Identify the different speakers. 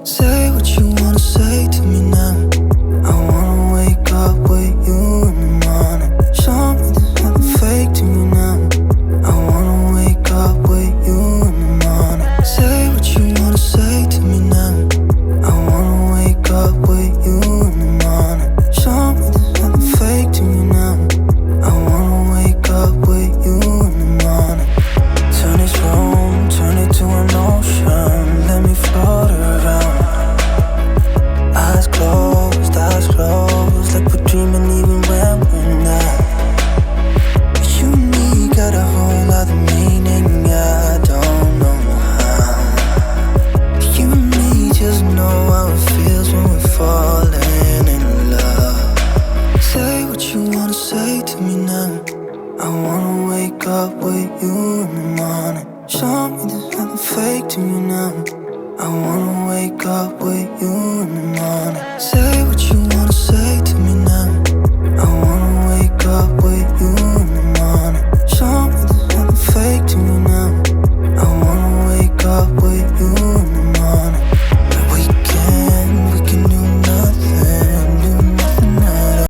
Speaker 1: Say what you wanna say to me now. I wanna wake up with you in the morning. Show me there's nothing fake to me now. I wanna wake up with you in the morning. Say what you wanna say to me now. I wanna wake up with you in the morning. Show me there's nothing fake to me now. I wanna wake up with you in the morning. Turn this room, turn it to an ocean. Let me float around. Eyes closed, like we're dreaming even when we're not. You and me got a whole other meaning, I don't know how. You and me just know how it feels when we're falling in love. Say what you wanna say to me now. I wanna wake up with you in the morning. Show me there's nothing fake to me now. I wanna wake up with you in the morning. Say what you wanna say to me now.